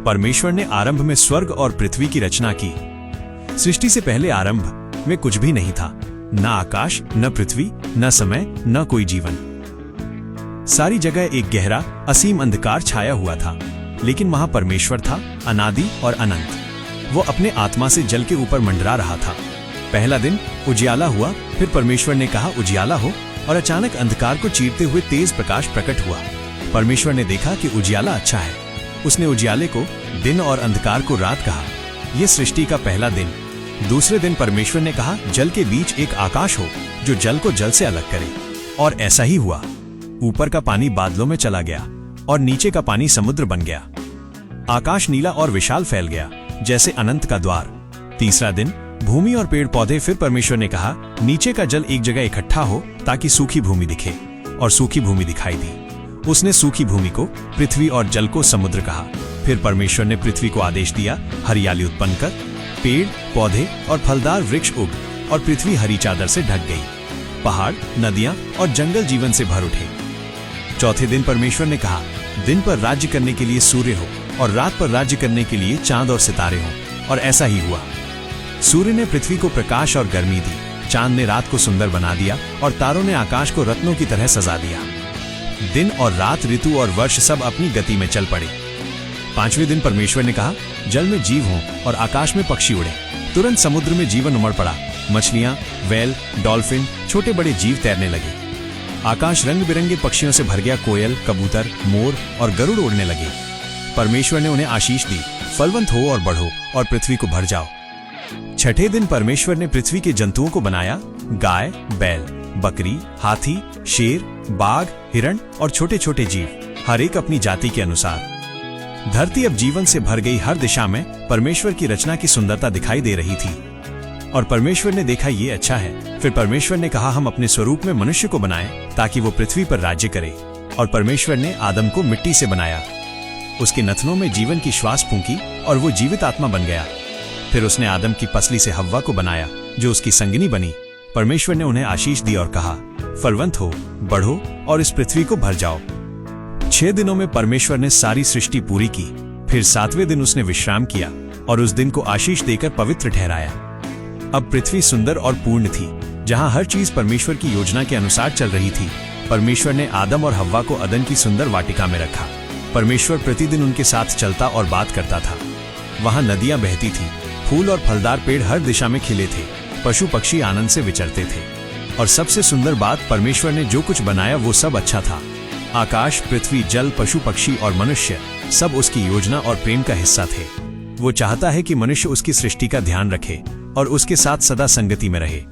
परमेश्वर ने आरंभ में स्वर्ग और पृथ्वी की रचना की। सृष्टि से पहले आरंभ में कुछ भी नहीं था, न आकाश, न पृथ्वी, न समय, न कोई जीवन। सारी जगह एक गहरा असीम अंधकार छाया हुआ था, लेकिन वहां परमेश्वर था, अनादि और अनंत। वो अपने आत्मा से जल के ऊपर मंडरा रहा था। पहला दिन उजियाला हुआ, फिर परमेश्वर ने कहा उजियाला हो, और अचानक अंधकार को चीरते हुए तेज प्रकाश प्रकट हुआ। परमेश्वर ने देखा कि उजियाला अच्छा है। उसने उजियाले को दिन और अंधकार को रात कहा। यह सृष्टि का पहला दिन। दूसरे दिन परमेश्वर ने कहा जल के बीच एक आकाश हो जो जल को जल से अलग करे, और ऐसा ही हुआ। ऊपर का पानी बादलों में चला गया और नीचे का पानी समुद्र बन गया। आकाश नीला और विशाल फैल गया जैसे अनंत का द्वार। तीसरा दिन भूमि और पेड़ पौधे। फिर परमेश्वर ने कहा नीचे का जल एक जगह इकट्ठा हो ताकि सूखी भूमि दिखे, और सूखी भूमि दिखाई दी। उसने सूखी भूमि को पृथ्वी और जल को समुद्र कहा। फिर परमेश्वर ने पृथ्वी को आदेश दिया हरियाली उत्पन्न कर, पेड़ पौधे और फलदार वृक्ष उग, और पृथ्वी हरी चादर से ढक गई। पहाड़, नदियां और जंगल जीवन से भर उठे। चौथे दिन परमेश्वर ने कहा दिन पर राज्य करने के लिए सूर्य हो, और रात पर राज्य करने के लिए चांद और सितारे हों, और ऐसा ही हुआ। सूर्य ने पृथ्वी को प्रकाश और गर्मी दी, चांद ने रात को सुंदर बना दिया, और तारों ने आकाश को रत्नों की तरह सजा दिया। दिन और रात, ऋतु और वर्ष सब अपनी गति में चल पड़े। पांचवें दिन परमेश्वर ने कहा जल में जीव हों और आकाश में पक्षी उड़े। तुरंत समुद्र में जीवन उमड़ पड़ा। मछलियां, व्हेल, डॉल्फिन, छोटे बड़े जीव तैरने लगे। आकाश रंग बिरंगे पक्षियों से भर गया। कोयल, कबूतर, मोर और गरुड़ उड़ने लगे। परमेश्वर ने उन्हें आशीष दी, फलवंत हो और बढ़ो और पृथ्वी को भर जाओ। छठे दिन परमेश्वर ने पृथ्वी के जंतुओं को बनाया, गाय, बैल, बकरी, हाथी, शेर, बाघ, हिरण और छोटे छोटे जीव, हर एक अपनी जाति के अनुसार। धरती अब जीवन से भर गई। हर दिशा में परमेश्वर की रचना की सुंदरता दिखाई दे रही थी, और परमेश्वर ने देखा ये अच्छा है। फिर परमेश्वर ने कहा हम अपने स्वरूप में मनुष्य को बनाएं ताकि वो पृथ्वी पर राज्य करे। और परमेश्वर ने आदम को मिट्टी से बनाया, उसके नथनों में जीवन की श्वास फूंकी और वो जीवित आत्मा बन गया। फिर उसने आदम की पसली से हव्वा को बनाया जो उसकी संगिनी बनी। परमेश्वर ने उन्हें आशीष दी और कहा फलवंत हो, बढ़ो और इस पृथ्वी को भर जाओ। 6 दिनों में परमेश्वर ने सारी सृष्टि पूरी की। फिर 7वें दिन उसने विश्राम किया और उस दिन को आशीष देकर पवित्र ठहराया। अब पृथ्वी सुंदर और पूर्ण थी, जहां हर चीज परमेश्वर की योजना के अनुसार चल रही थी। परमेश्वर ने आदम और हव्वा को अदन की सुंदर वाटिका में रखा। परमेश्वर प्रतिदिन उनके साथ चलता और बात करता था। वहां नदियां बहती थी, फूल और फलदार पेड़ हर दिशा में खिले थे, पशु पक्षी आनंद से विचरते थे। और सबसे सुंदर बात, परमेश्वर ने जो कुछ बनाया वो सब अच्छा था। आकाश, पृथ्वी, जल, पशु पक्षी और मनुष्य सब उसकी योजना और प्रेम का हिस्सा थे। वो चाहता है कि मनुष्य उसकी सृष्टि का ध्यान रखे और उसके साथ सदा संगति में रहे।